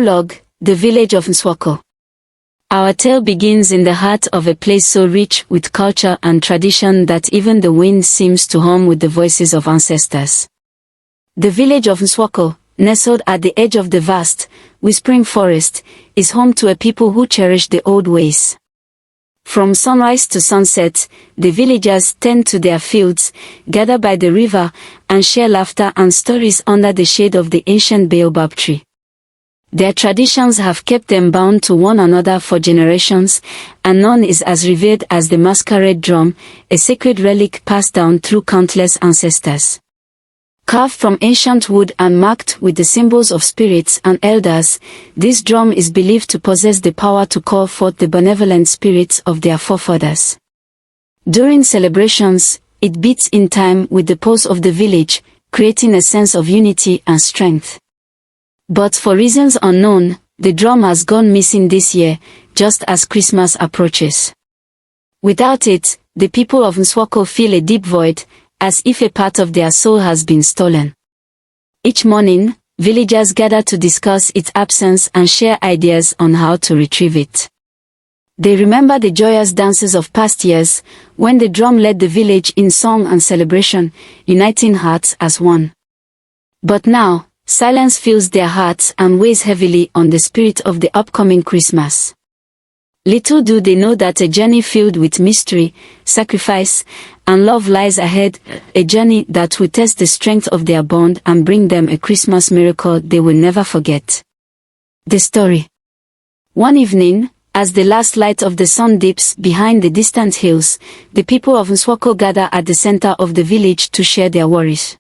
Prologue, the village of Nsuakoh. Our tale begins in the heart of a place so rich with culture and tradition that even the wind seems to hum with the voices of ancestors. The village of Nsuakoh, nestled at the edge of the vast, whispering forest, is home to a people who cherish the old ways. From sunrise to sunset, the villagers tend to their fields, gather by the river, and share laughter and stories under the shade of the ancient baobab tree. Their traditions have kept them bound to one another for generations, and none is as revered as the masquerade drum, a sacred relic passed down through countless ancestors. Carved from ancient wood and marked with the symbols of spirits and elders, this drum is believed to possess the power to call forth the benevolent spirits of their forefathers. During celebrations, it beats in time with the pulse of the village, creating a sense of unity and strength. But for reasons unknown, the drum has gone missing this year, just as Christmas approaches. Without it, the people of Nsuakoh feel a deep void, as if a part of their soul has been stolen. Each morning, villagers gather to discuss its absence and share ideas on how to retrieve it. They remember the joyous dances of past years, when the drum led the village in song and celebration, uniting hearts as one. But now, silence fills their hearts and weighs heavily on the spirit of the upcoming Christmas. Little do they know that a journey filled with mystery, sacrifice, and love lies ahead, a journey that will test the strength of their bond and bring them a Christmas miracle they will never forget. The story. One evening, as the last light of the sun dips behind the distant hills, the people of Nsuakoh gather at the center of the village to share their worries.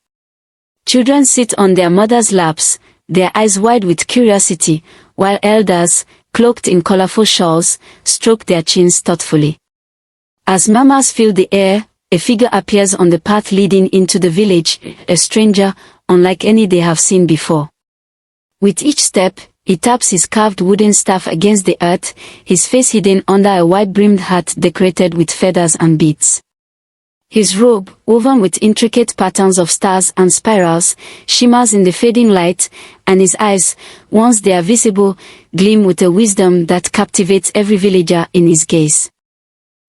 Children sit on their mothers' laps, their eyes wide with curiosity, while elders, cloaked in colorful shawls, stroke their chins thoughtfully. As mamas fill the air, a figure appears on the path leading into the village, a stranger, unlike any they have seen before. With each step, he taps his carved wooden staff against the earth, his face hidden under a wide-brimmed hat decorated with feathers and beads. His robe, woven with intricate patterns of stars and spirals, shimmers in the fading light, and his eyes, once they are visible, gleam with a wisdom that captivates every villager in his gaze.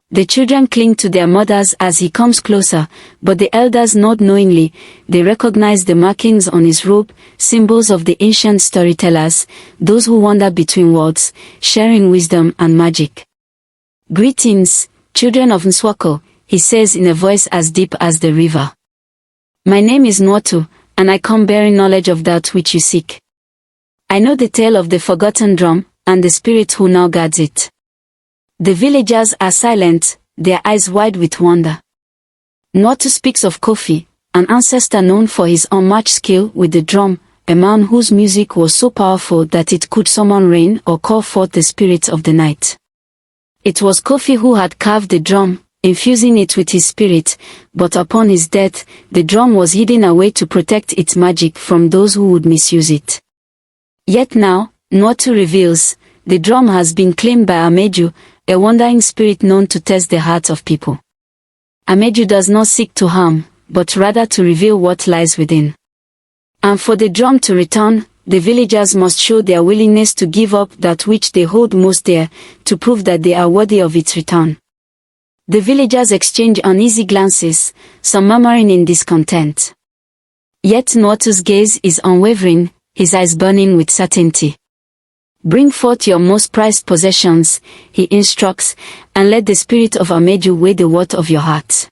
The children cling to their mothers as he comes closer, but the elders nod knowingly. They recognize the markings on his robe, symbols of the ancient storytellers, those who wander between worlds, sharing wisdom and magic. "Greetings, children of Nsuakoh," he says in a voice as deep as the river. "My name is Nsuakoh, and I come bearing knowledge of that which you seek. I know the tale of the forgotten drum, and the spirit who now guards it." The villagers are silent, their eyes wide with wonder. Nsuakoh speaks of Kofi, an ancestor known for his unmatched skill with the drum, a man whose music was so powerful that it could summon rain or call forth the spirits of the night. It was Kofi who had carved the drum, infusing it with his spirit, but upon his death, the drum was hidden away to protect its magic from those who would misuse it. Yet now, Nsuakoh reveals, the drum has been claimed by Ameju, a wandering spirit known to test the hearts of people. Ameju does not seek to harm, but rather to reveal what lies within. And for the drum to return, the villagers must show their willingness to give up that which they hold most dear, to prove that they are worthy of its return. The villagers exchange uneasy glances, some murmuring in discontent. Yet Nsuakoh's gaze is unwavering, his eyes burning with certainty. "Bring forth your most prized possessions," he instructs, "and let the spirit of Ameju weigh the worth of your heart.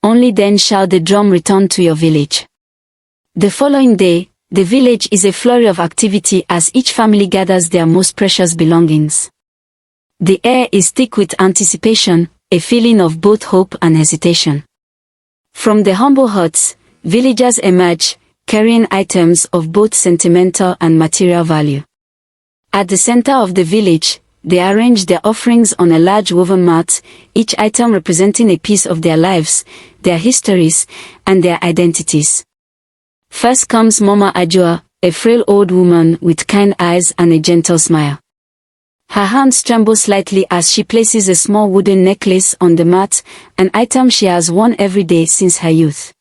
Only then shall the drum return to your village." The following day, the village is a flurry of activity as each family gathers their most precious belongings. The air is thick with anticipation, a feeling of both hope and hesitation. From the humble huts, villagers emerge, carrying items of both sentimental and material value. At the center of the village, they arrange their offerings on a large woven mat, each item representing a piece of their lives, their histories, and their identities. First comes Mama Ajua, a frail old woman with kind eyes and a gentle smile. Her hands tremble slightly as she places a small wooden necklace on the mat, an item she has worn every day since her youth.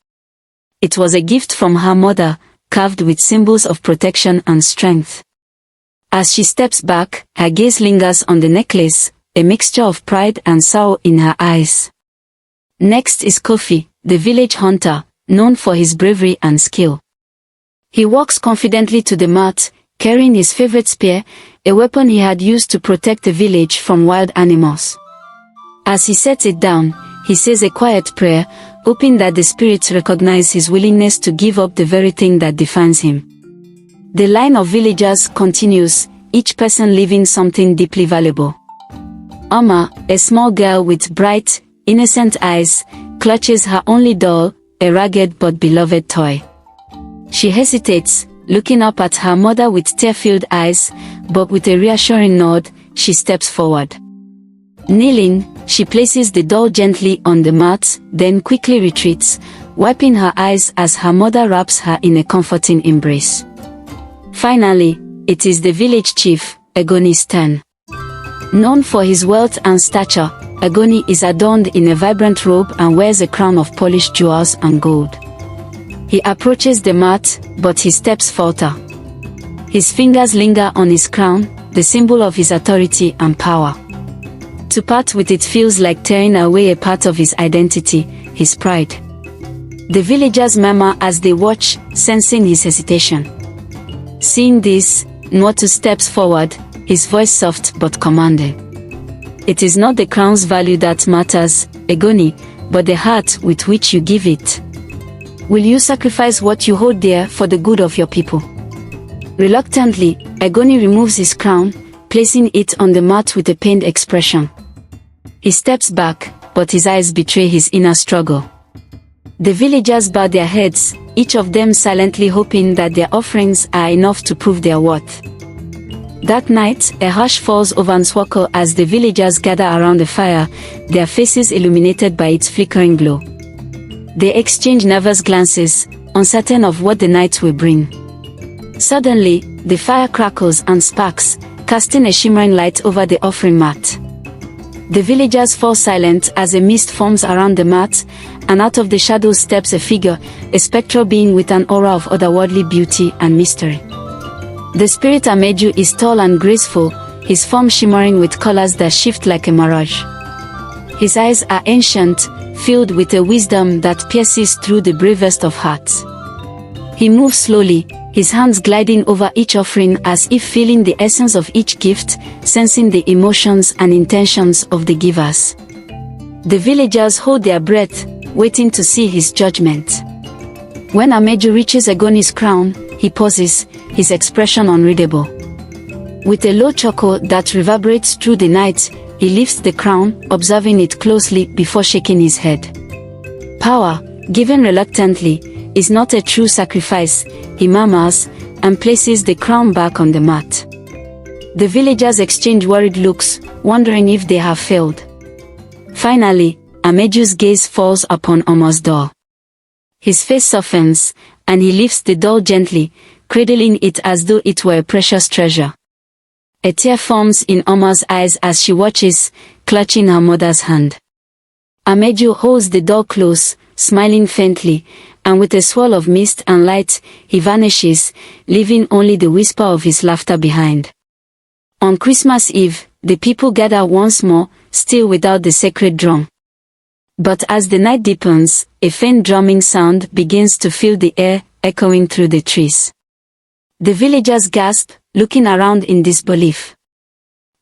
It was a gift from her mother, carved with symbols of protection and strength. As she steps back, her gaze lingers on the necklace, a mixture of pride and sorrow in her eyes. Next is Kofi, the village hunter, known for his bravery and skill. He walks confidently to the mat, carrying his favorite spear, a weapon he had used to protect the village from wild animals. As he sets it down, he says a quiet prayer, hoping that the spirits recognize his willingness to give up the very thing that defines him. The line of villagers continues, each person leaving something deeply valuable. Oma, a small girl with bright, innocent eyes, clutches her only doll, a ragged but beloved toy. She hesitates, looking up at her mother with tear-filled eyes, but with a reassuring nod, she steps forward. Kneeling, she places the doll gently on the mat, then quickly retreats, wiping her eyes as her mother wraps her in a comforting embrace. Finally, it is the village chief, Egoni's turn. Known for his wealth and stature, Egoni is adorned in a vibrant robe and wears a crown of polished jewels and gold. He approaches the mat, but his steps falter. His fingers linger on his crown, the symbol of his authority and power. To part with it feels like tearing away a part of his identity, his pride. The villagers murmur as they watch, sensing his hesitation. Seeing this, Nsuakoh steps forward, his voice soft but commanding. It is not the crown's value that matters, Egoni, but the heart with which you give it. Will you sacrifice what you hold dear for the good of your people? Reluctantly, Egoni removes his crown, placing it on the mat with a pained expression. He steps back, but his eyes betray his inner struggle. The villagers bow their heads, each of them silently hoping that their offerings are enough to prove their worth. That night, a hush falls over Nsuakoh as the villagers gather around the fire, their faces illuminated by its flickering glow. They exchange nervous glances, uncertain of what the night will bring. Suddenly, the fire crackles and sparks, casting a shimmering light over the offering mat. The villagers fall silent as a mist forms around the mat, and out of the shadows steps a figure, a spectral being with an aura of otherworldly beauty and mystery. The spirit Ameju is tall and graceful, his form shimmering with colors that shift like a mirage. His eyes are ancient, filled with a wisdom that pierces through the bravest of hearts. He moves slowly, his hands gliding over each offering as if feeling the essence of each gift, sensing the emotions and intentions of the givers. The villagers hold their breath, waiting to see his judgment. When Ameju reaches Egoni's crown, he pauses, his expression unreadable. With a low chuckle that reverberates through the night, he lifts the crown, observing it closely before shaking his head. Power, given reluctantly, is not a true sacrifice, he murmurs, and places the crown back on the mat. The villagers exchange worried looks, wondering if they have failed. Finally, Ameju's gaze falls upon Oma's doll. His face softens, and he lifts the doll gently, cradling it as though it were a precious treasure. A tear forms in Oma's eyes as she watches, clutching her mother's hand. Ameju holds the doll close, smiling faintly, and with a swirl of mist and light, he vanishes, leaving only the whisper of his laughter behind. On Christmas Eve, the people gather once more, still without the sacred drum. But as the night deepens, a faint drumming sound begins to fill the air, echoing through the trees. The villagers gasp, looking around in disbelief.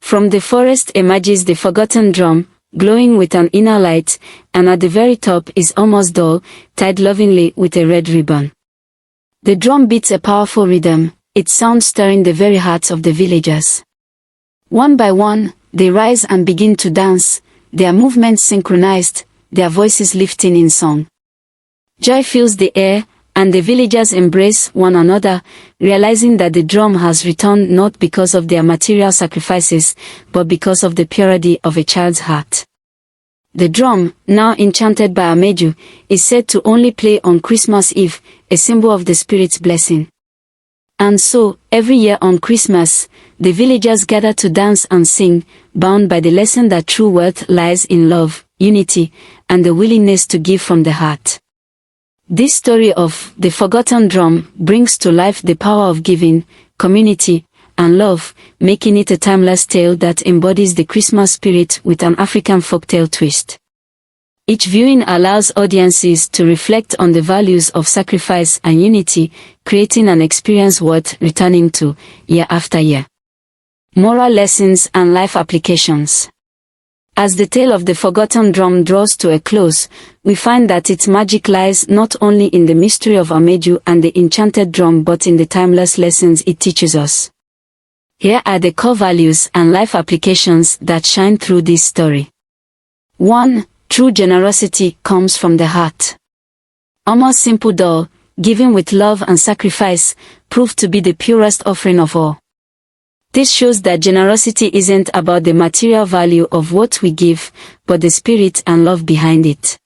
From the forest emerges the forgotten drum, glowing with an inner light, and at the very top is Oma's doll, tied lovingly with a red ribbon. The drum beats a powerful rhythm, its sound stirring the very hearts of the villagers. One by one, they rise and begin to dance, their movements synchronized, their voices lifting in song. Joy fills the air, and the villagers embrace one another, realizing that the drum has returned not because of their material sacrifices, but because of the purity of a child's heart. The drum, now enchanted by Ameju, is said to only play on Christmas Eve, a symbol of the spirit's blessing. And so, every year on Christmas, the villagers gather to dance and sing, bound by the lesson that true worth lies in love, unity, and the willingness to give from the heart. This story of the forgotten drum brings to life the power of giving, community, and love, making it a timeless tale that embodies the Christmas spirit with an African folktale twist. Each viewing allows audiences to reflect on the values of sacrifice and unity, creating an experience worth returning to year after year. Moral lessons and life applications. As the tale of the forgotten drum draws to a close, we find that its magic lies not only in the mystery of Ameju and the enchanted drum but in the timeless lessons it teaches us. Here are the core values and life applications that shine through this story. 1. True generosity comes from the heart. Omo's simple doll, given with love and sacrifice, proved to be the purest offering of all. This shows that generosity isn't about the material value of what we give, but the spirit and love behind it.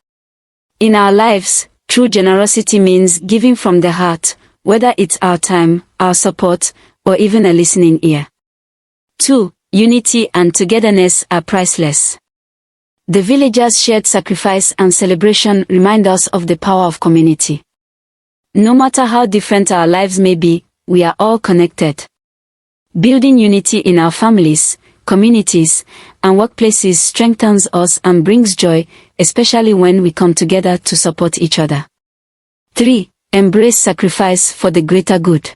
In our lives, true generosity means giving from the heart, whether it's our time, our support, or even a listening ear. 2. Unity and togetherness are priceless. The villagers' shared sacrifice and celebration remind us of the power of community. No matter how different our lives may be, we are all connected. Building unity in our families, communities, and workplaces strengthens us and brings joy, especially when we come together to support each other. 3. Embrace sacrifice for the greater good.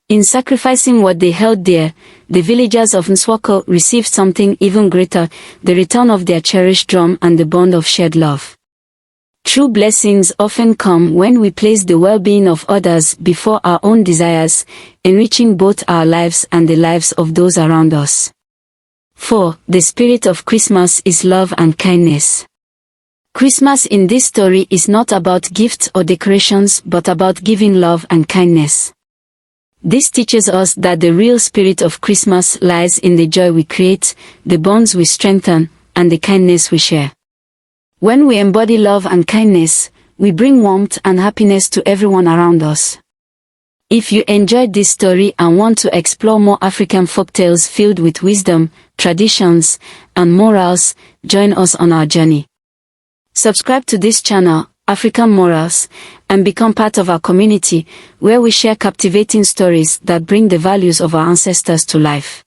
In sacrificing what they held dear, the villagers of Nsuakoh received something even greater, the return of their cherished drum and the bond of shared love. True blessings often come when we place the well-being of others before our own desires, enriching both our lives and the lives of those around us. 4. The spirit of Christmas is love and kindness. Christmas in this story is not about gifts or decorations but about giving love and kindness. This teaches us that the real spirit of Christmas lies in the joy we create, the bonds we strengthen, and the kindness we share. When we embody love and kindness, we bring warmth and happiness to everyone around us. If you enjoyed this story and want to explore more African folktales filled with wisdom, traditions, and morals, join us on our journey. Subscribe to this channel, African Morals, and become part of our community, where we share captivating stories that bring the values of our ancestors to life.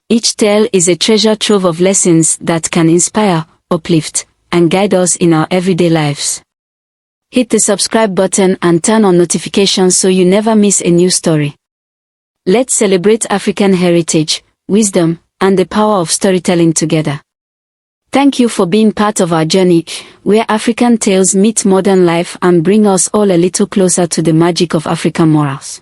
Each tale is a treasure trove of lessons that can inspire, uplift, and guide us in our everyday lives. Hit the subscribe button and turn on notifications so you never miss a new story. Let's celebrate African heritage, wisdom, and the power of storytelling together. Thank you for being part of our journey, where African tales meet modern life and bring us all a little closer to the magic of African morals.